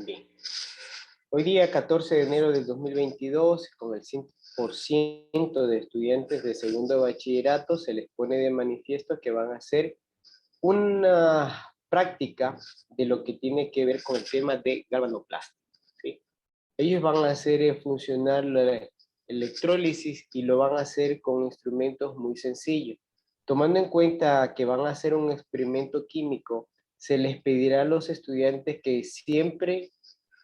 Bien. Hoy día, 14 de enero del 2022, con el 100% de estudiantes de segundo bachillerato, se les pone de manifiesto que van a hacer una práctica de lo que tiene que ver con el tema de galvanoplastia, ¿sí? Ellos van a hacer funcionar la electrólisis y lo van a hacer con instrumentos muy sencillos. Tomando en cuenta que van a hacer un experimento químico, se les pedirá a los estudiantes que siempre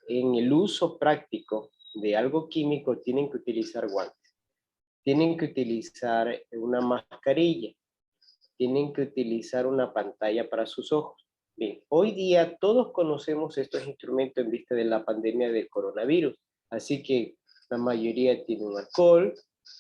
en el uso práctico de algo químico tienen que utilizar guantes, tienen que utilizar una mascarilla, tienen que utilizar una pantalla para sus ojos. Bien, hoy día todos conocemos estos instrumentos en vista de la pandemia del coronavirus, así que la mayoría tiene un alcohol,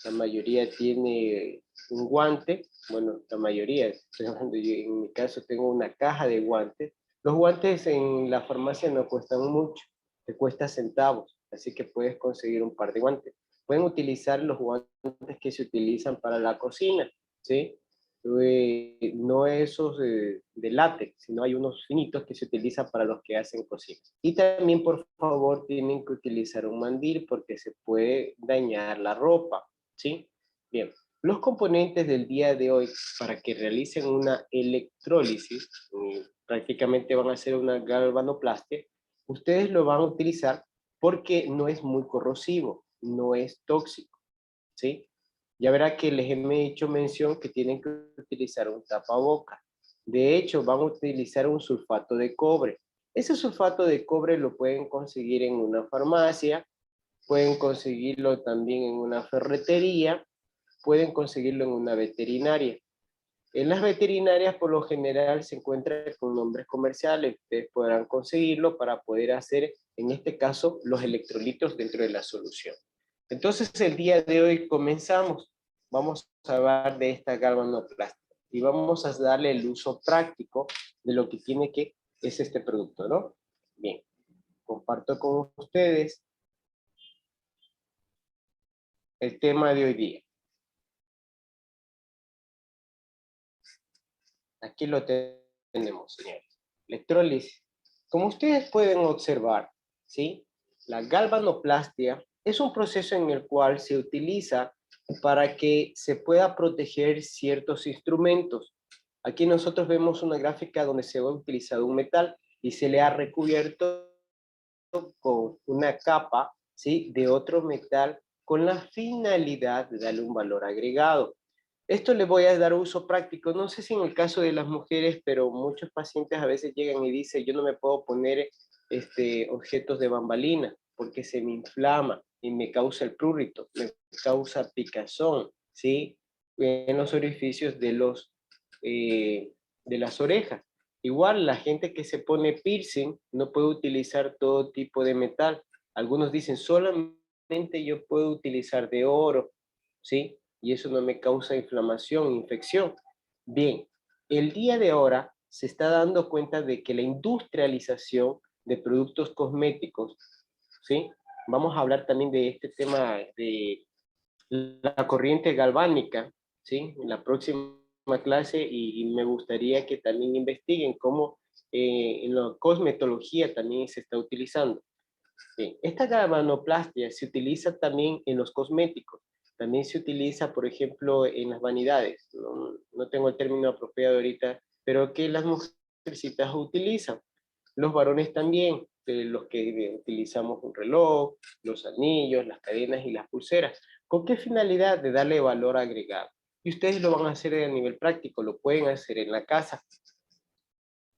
la mayoría tiene un guante, bueno, la mayoría, estoy hablando yo, en mi caso tengo una caja de guantes. Los guantes en la farmacia no cuestan mucho, te cuesta centavos, así que puedes conseguir un par de guantes. Pueden utilizar los guantes que se utilizan para la cocina, ¿sí? No esos de látex, sino hay unos finitos que se utilizan para los que hacen cocina. Y también, por favor, tienen que utilizar un mandil porque se puede dañar la ropa, ¿sí? Bien, los componentes del día de hoy para que realicen una electrólisis, prácticamente van a hacer una galvanoplastia, ustedes lo van a utilizar porque no es muy corrosivo, no es tóxico, ¿sí? Ya verá que les he hecho mención que tienen que utilizar un tapaboca. De hecho, van a utilizar un sulfato de cobre. Ese sulfato de cobre lo pueden conseguir en una farmacia, pueden conseguirlo también en una ferretería, pueden conseguirlo en una veterinaria. En las veterinarias por lo general se encuentra con nombres comerciales, ustedes podrán conseguirlo para poder hacer, en este caso, los electrolitos dentro de la solución. Entonces el día de hoy comenzamos, vamos a hablar de esta galvanoplastia y vamos a darle el uso práctico de lo que tiene que, es este producto, ¿no? Bien, comparto con ustedes el tema de hoy día. Aquí lo tenemos, señores. Electrólisis. Como ustedes pueden observar, ¿sí? La galvanoplastia es un proceso en el cual se utiliza para que se pueda proteger ciertos instrumentos. Aquí nosotros vemos una gráfica donde se ha utilizado un metal y se le ha recubierto con una capa, ¿sí? De otro metal con la finalidad de darle un valor agregado. Esto le voy a dar uso práctico. No sé si en el caso de las mujeres, pero muchos pacientes a veces llegan y dicen, yo no me puedo poner objetos de bambalina porque se me inflama y me causa el prurito, me causa picazón, ¿sí? En los orificios de las orejas. Igual la gente que se pone piercing no puede utilizar todo tipo de metal. Algunos dicen, solamente yo puedo utilizar de oro, ¿sí? Y eso no me causa inflamación, infección. Bien, el día de ahora se está dando cuenta de que la industrialización de productos cosméticos, ¿sí? Vamos a hablar también de este tema de la corriente galvánica, ¿sí? En la próxima clase y me gustaría que también investiguen cómo en la cosmetología también se está utilizando. Bien, esta galvanoplastia se utiliza también en los cosméticos, también se utiliza, por ejemplo, en las vanidades, no tengo el término apropiado ahorita, pero que las mujercitas utilizan. Los varones también, los que utilizamos un reloj, los anillos, las cadenas y las pulseras. ¿Con qué finalidad? De darle valor agregado. Y ustedes lo van a hacer a nivel práctico, lo pueden hacer en la casa.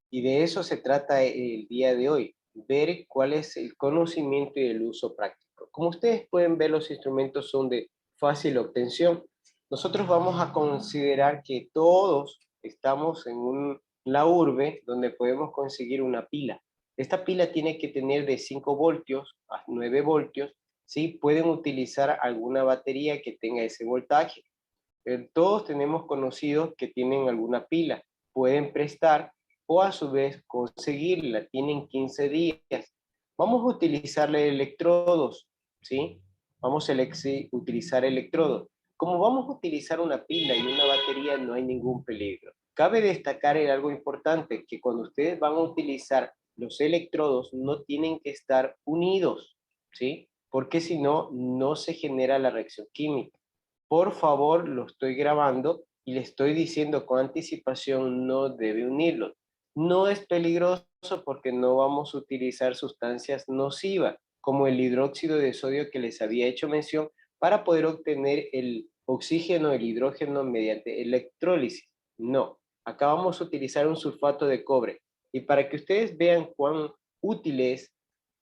Y de eso se trata el día de hoy, ver cuál es el conocimiento y el uso práctico. Como ustedes pueden ver, los instrumentos son de fácil obtención. Nosotros vamos a considerar que todos estamos en la urbe donde podemos conseguir una pila. Esta pila tiene que tener de 5 voltios a 9 voltios, ¿sí? Pueden utilizar alguna batería que tenga ese voltaje. Todos tenemos conocidos que tienen alguna pila, pueden prestar o a su vez conseguirla, tienen 15 días. Vamos a utilizarle electrodos, ¿sí? Vamos a utilizar electrodos. Como vamos a utilizar una pila y una batería, no hay ningún peligro. Cabe destacar algo importante, que cuando ustedes van a utilizar los electrodos no tienen que estar unidos, ¿sí? Porque si no, no se genera la reacción química. Por favor, lo estoy grabando y le estoy diciendo con anticipación, no debe unirlos. No es peligroso porque no vamos a utilizar sustancias nocivas, como el hidróxido de sodio que les había hecho mención, para poder obtener el oxígeno, el hidrógeno mediante electrólisis. No, acá vamos a utilizar un sulfato de cobre. Y para que ustedes vean cuán útil es,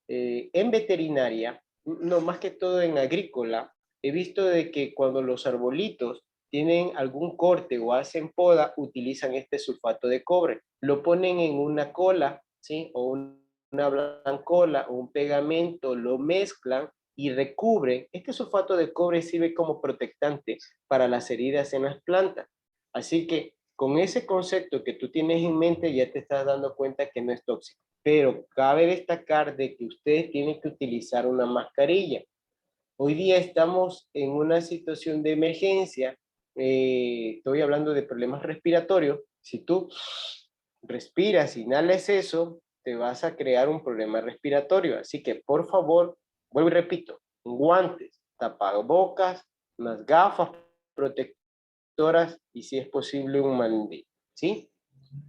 en veterinaria, no más que todo en agrícola, he visto de que cuando los arbolitos tienen algún corte o hacen poda, utilizan este sulfato de cobre. Lo ponen en una cola, ¿sí? O una blancola o un pegamento, lo mezclan y recubren. Este sulfato de cobre sirve como protectante para las heridas en las plantas. Así que con ese concepto que tú tienes en mente ya te estás dando cuenta que no es tóxico. Pero cabe destacar de que ustedes tienen que utilizar una mascarilla. Hoy día estamos en una situación de emergencia, estoy hablando de problemas respiratorios. Si tú respiras, inhalas eso, te vas a crear un problema respiratorio. Así que, por favor, vuelvo y repito, guantes, tapabocas, unas gafas protectoras y si es posible un mandil, ¿sí?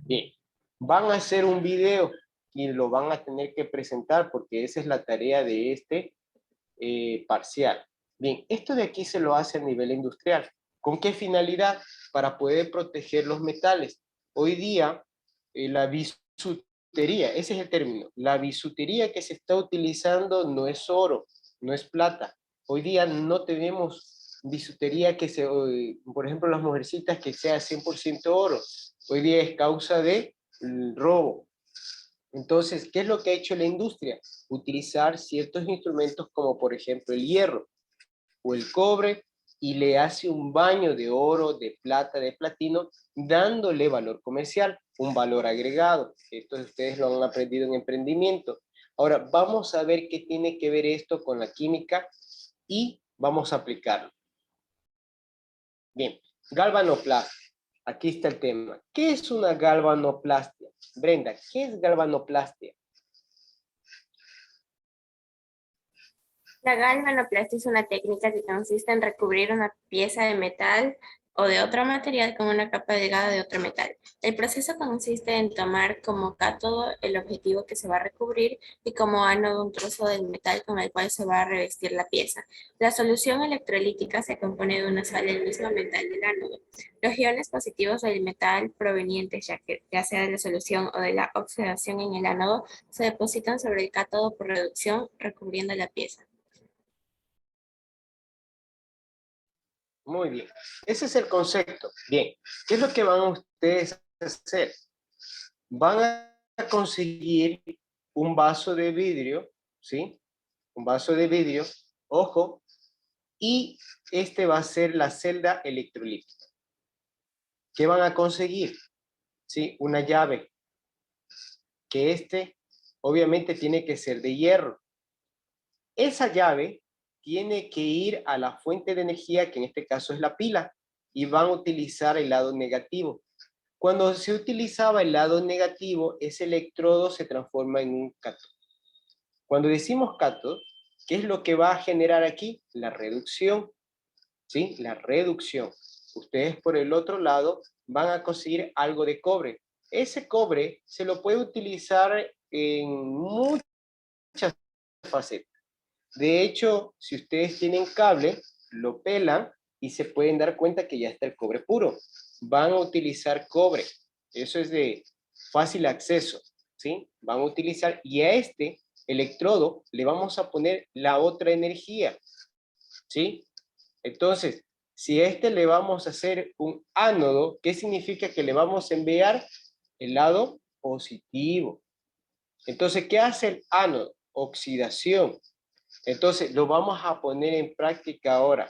Bien, van a hacer un video y lo van a tener que presentar porque esa es la tarea de este parcial. Bien, esto de aquí se lo hace a nivel industrial. ¿Con qué finalidad? Para poder proteger los metales. Hoy día, la bisutería, ese es el término, la bisutería que se está utilizando no es oro, no es plata. Hoy día no tenemos bisutería que se, por ejemplo, las mujercitas que sea 100% oro. Hoy día es causa de robo. Entonces, ¿qué es lo que ha hecho la industria? Utilizar ciertos instrumentos como por ejemplo el hierro o el cobre y le hace un baño de oro, de plata, de platino, dándole valor comercial, un valor agregado. Esto ustedes lo han aprendido en emprendimiento. Ahora, vamos a ver qué tiene que ver esto con la química y vamos a aplicarlo. Bien, galvanoplastia. Aquí está el tema. ¿Qué es una galvanoplastia? Brenda, ¿qué es galvanoplastia? La galvanoplastia es una técnica que consiste en recubrir una pieza de metal o de otro material con una capa delgada de otro metal. El proceso consiste en tomar como cátodo el objetivo que se va a recubrir y como ánodo un trozo del metal con el cual se va a revestir la pieza. La solución electrolítica se compone de una sal del mismo metal del ánodo. Los iones positivos del metal provenientes ya sea de la solución o de la oxidación en el ánodo se depositan sobre el cátodo por reducción, recubriendo la pieza. Muy bien. Ese es el concepto. Bien. ¿Qué es lo que van ustedes a hacer? Van a conseguir un vaso de vidrio, ¿sí? Un vaso de vidrio, ojo, y este va a ser la celda electrolítica. ¿Qué van a conseguir? ¿Sí? Una llave, que obviamente tiene que ser de hierro. Esa llave tiene que ir a la fuente de energía, que en este caso es la pila, y van a utilizar el lado negativo. Cuando se utilizaba el lado negativo, ese electrodo se transforma en un cátodo. Cuando decimos cátodo, ¿qué es lo que va a generar aquí? La reducción, ¿sí? La reducción. Ustedes por el otro lado van a conseguir algo de cobre. Ese cobre se lo puede utilizar en muchas facetas. De hecho, si ustedes tienen cable, lo pelan y se pueden dar cuenta que ya está el cobre puro. Van a utilizar cobre. Eso es de fácil acceso, ¿sí? Van a utilizar, y a este electrodo le vamos a poner la otra energía, ¿sí? Entonces, si a este le vamos a hacer un ánodo, ¿qué significa? Que le vamos a enviar el lado positivo. Entonces, ¿qué hace el ánodo? Oxidación. Entonces, lo vamos a poner en práctica ahora.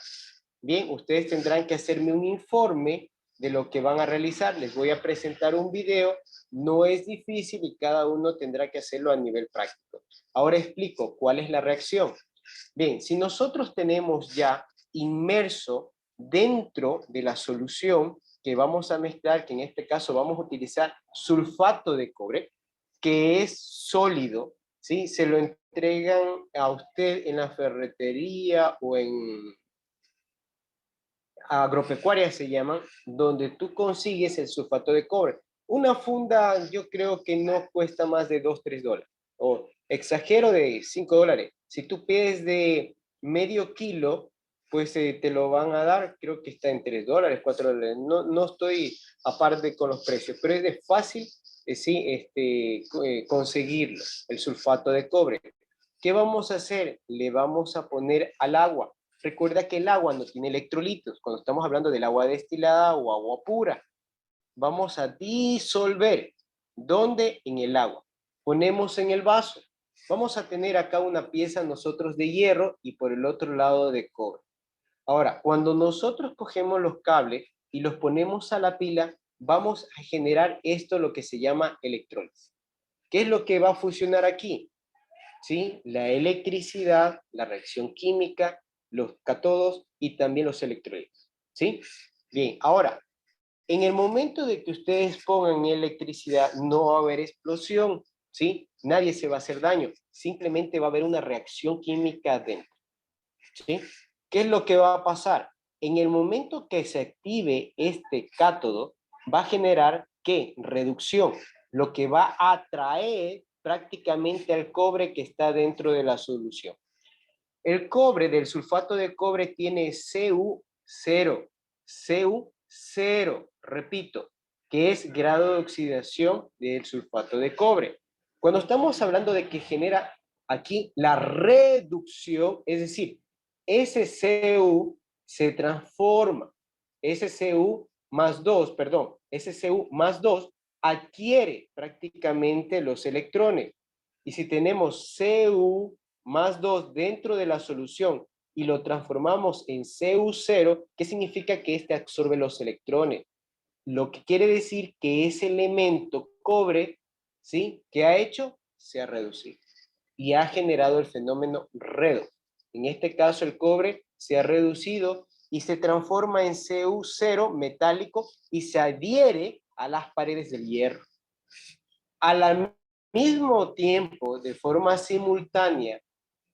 Bien, ustedes tendrán que hacerme un informe de lo que van a realizar. Les voy a presentar un video. No es difícil y cada uno tendrá que hacerlo a nivel práctico. Ahora explico cuál es la reacción. Bien, si nosotros tenemos ya inmerso dentro de la solución que vamos a mezclar, que en este caso vamos a utilizar sulfato de cobre, que es sólido, ¿sí? Se lo entregan a usted en la ferretería o en agropecuaria se llaman, donde tú consigues el sulfato de cobre. Una funda yo creo que no cuesta más de $2, $3, o exagero de $5. Si tú pides de medio kilo, pues te lo van a dar, creo que está en $3, $4. No estoy aparte con los precios, pero es de fácil sí, conseguirlo, el sulfato de cobre. ¿Qué vamos a hacer? Le vamos a poner al agua. Recuerda que el agua no tiene electrolitos. Cuando estamos hablando del agua destilada o agua pura, vamos a disolver. ¿Dónde? En el agua. Ponemos en el vaso. Vamos a tener acá una pieza nosotros de hierro y por el otro lado de cobre. Ahora, cuando nosotros cogemos los cables y los ponemos a la pila, vamos a generar esto, lo que se llama electrólisis. ¿Qué es lo que va a funcionar aquí? ¿Sí? La electricidad, la reacción química, los cátodos y también los electrolitos. ¿Sí? Bien, ahora, en el momento de que ustedes pongan electricidad, no va a haber explosión, ¿sí? Nadie se va a hacer daño, simplemente va a haber una reacción química dentro, ¿sí? ¿Qué es lo que va a pasar? En el momento que se active este cátodo, va a generar, ¿qué? Reducción, lo que va a atraer prácticamente al cobre que está dentro de la solución. El cobre del sulfato de cobre tiene Cu0, Cu0, repito, que es grado de oxidación del sulfato de cobre. Cuando estamos hablando de que genera aquí la reducción, es decir, ese Cu se transforma, ese Cu más 2, perdón, ese Cu más 2 adquiere prácticamente los electrones. Y si tenemos Cu más 2 dentro de la solución y lo transformamos en Cu0, ¿qué significa? Que este absorbe los electrones. Lo que quiere decir que ese elemento cobre, ¿sí? ¿Qué ha hecho? Se ha reducido y ha generado el fenómeno redox. En este caso el cobre se ha reducido y se transforma en Cu0 metálico y se adhiere a las paredes del hierro. Al mismo tiempo, de forma simultánea,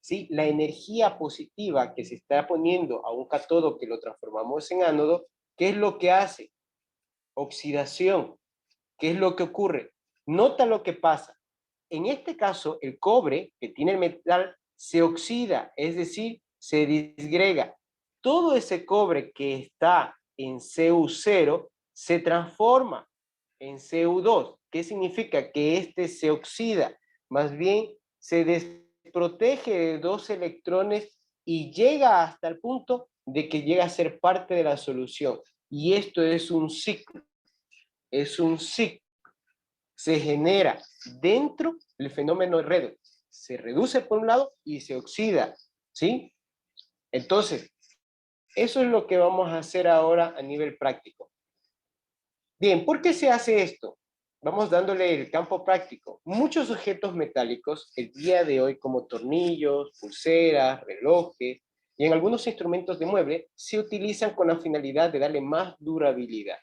¿sí? La energía positiva que se está poniendo a un cátodo que lo transformamos en ánodo, ¿qué es lo que hace? Oxidación. ¿Qué es lo que ocurre? Nota lo que pasa. En este caso, el cobre que tiene el metal se oxida, es decir, se disgrega. Todo ese cobre que está en Cu0 se transforma en Cu2. ¿Qué significa? Que este se oxida, más bien se desprotege de dos electrones y llega hasta el punto de que llega a ser parte de la solución. Y esto es un ciclo, es un ciclo. Se genera dentro el fenómeno redox. Se reduce por un lado y se oxida, ¿sí? Entonces, eso es lo que vamos a hacer ahora a nivel práctico. Bien, ¿por qué se hace esto? Vamos dándole el campo práctico. Muchos objetos metálicos, el día de hoy, como tornillos, pulseras, relojes, y en algunos instrumentos de mueble, se utilizan con la finalidad de darle más durabilidad.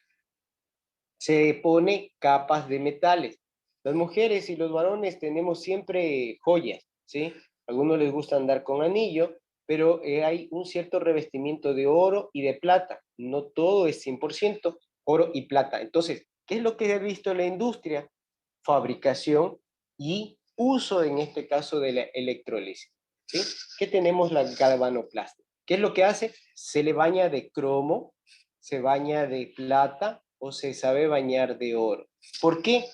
Se pone capas de metales. Las mujeres y los varones tenemos siempre joyas, ¿sí? A algunos les gusta andar con anillo, pero hay un cierto revestimiento de oro y de plata. No todo es 100% oro y plata. Entonces, ¿qué es lo que he visto en la industria? Fabricación y uso, en este caso, de la electrólisis, ¿sí? ¿Qué tenemos? La galvanoplastia. ¿Qué es lo que hace? Se le baña de cromo, se baña de plata o se sabe bañar de oro. ¿Por qué?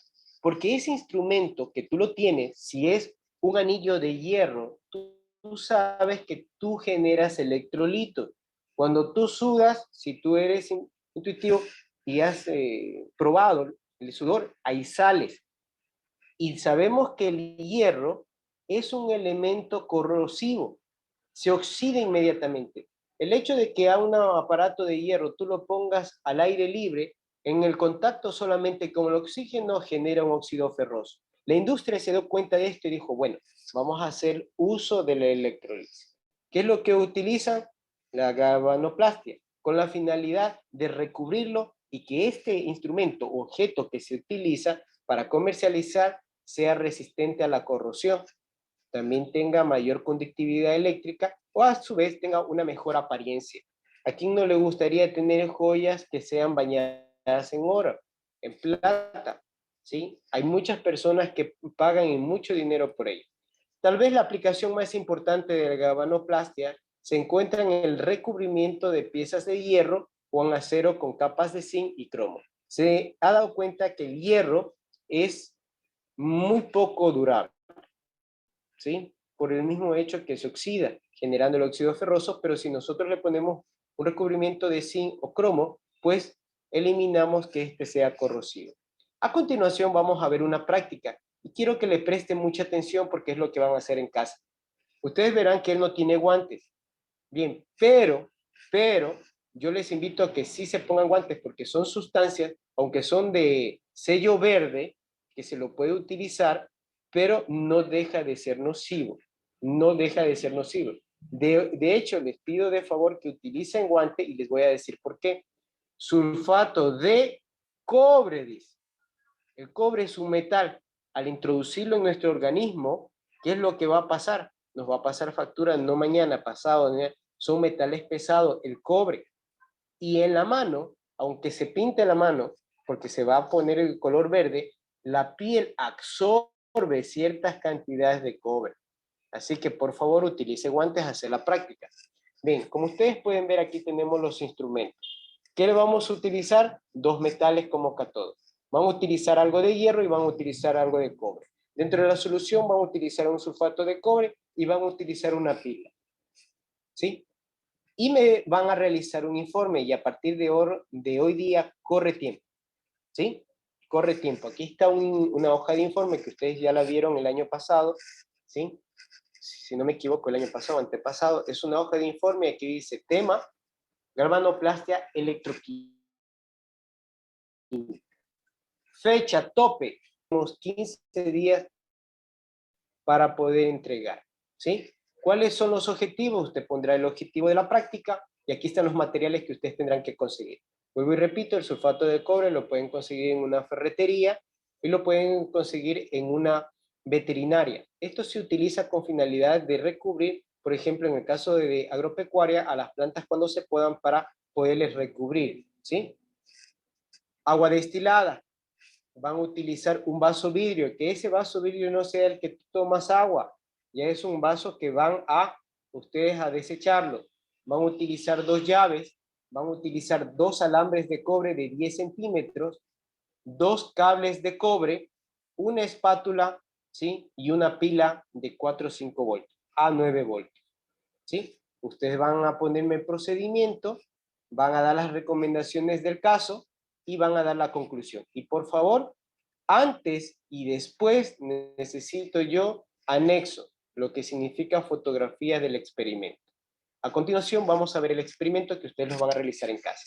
Porque ese instrumento que tú lo tienes, si es un anillo de hierro, tú sabes que tú generas electrolitos. Cuando tú sudas, si tú eres intuitivo y has probado el sudor, hay sales. Y sabemos que el hierro es un elemento corrosivo, se oxida inmediatamente. El hecho de que a un aparato de hierro tú lo pongas al aire libre, en el contacto solamente con el oxígeno genera un óxido ferroso. La industria se dio cuenta de esto y dijo, bueno, vamos a hacer uso de la electrólisis. ¿Qué es lo que utilizan? La galvanoplastia, con la finalidad de recubrirlo y que este instrumento, objeto que se utiliza para comercializar, sea resistente a la corrosión, también tenga mayor conductividad eléctrica o a su vez tenga una mejor apariencia. ¿A quién no le gustaría tener joyas que sean bañadas en oro, en plata? ¿Sí? Hay muchas personas que pagan mucho dinero por ello. Tal vez la aplicación más importante de la galvanoplastia se encuentra en el recubrimiento de piezas de hierro o en acero con capas de zinc y cromo. Se ha dado cuenta que el hierro es muy poco durable, ¿sí? Por el mismo hecho que se oxida, generando el óxido ferroso, pero si nosotros le ponemos un recubrimiento de zinc o cromo, pues eliminamos que este sea corrosivo. A continuación vamos a ver una práctica y quiero que le presten mucha atención porque es lo que van a hacer en casa. Ustedes verán que él no tiene guantes. Bien, pero yo les invito a que sí se pongan guantes porque son sustancias, aunque son de sello verde, que se lo puede utilizar, pero no deja de ser nocivo. No deja de ser nocivo. De hecho, les pido de favor que utilicen guante y les voy a decir por qué. Sulfato de cobre, dice. El cobre es un metal. Al introducirlo en nuestro organismo, ¿qué es lo que va a pasar? Nos va a pasar factura no mañana, pasado. Son metales pesados, el cobre. Y en la mano, aunque se pinte la mano, porque se va a poner el color verde, la piel absorbe ciertas cantidades de cobre. Así que por favor utilice guantes a hacer la práctica. Bien, como ustedes pueden ver, aquí tenemos los instrumentos. ¿Qué le vamos a utilizar? Dos metales como cátodo. Vamos a utilizar algo de hierro y vamos a utilizar algo de cobre. Dentro de la solución vamos a utilizar un sulfato de cobre y vamos a utilizar una pila. ¿Sí? Y me van a realizar un informe y a partir de hoy día corre tiempo. ¿Sí? Corre tiempo. Aquí está una hoja de informe que ustedes ya la vieron el año pasado. ¿Sí? Si no me equivoco, el año pasado, antepasado. Es una hoja de informe. Aquí dice tema, galvanoplastia electroquímica. Fecha tope, unos 15 días para poder entregar, ¿sí? ¿Cuáles son los objetivos? Usted pondrá el objetivo de la práctica y aquí están los materiales que ustedes tendrán que conseguir. Vuelvo y repito, el sulfato de cobre lo pueden conseguir en una ferretería y lo pueden conseguir en una veterinaria. Esto se utiliza con finalidad de recubrir, por ejemplo, en el caso de agropecuaria, a las plantas cuando se puedan para poderles recubrir, ¿sí? Agua destilada. Van a utilizar un vaso vidrio, que ese vaso vidrio no sea el que tú tomas agua, ya es un vaso que van a ustedes a desecharlo. Van a utilizar dos llaves, van a utilizar dos alambres de cobre de 10 centímetros, dos cables de cobre, una espátula, ¿sí? Y una pila de 4 o 5 voltios, a 9 voltios, ¿sí? Ustedes van a ponerme el procedimiento, van a dar las recomendaciones del caso y van a dar la conclusión. Y por favor, antes y después necesito yo anexo, lo que significa fotografía del experimento. A continuación vamos a ver el experimento que ustedes lo van a realizar en casa.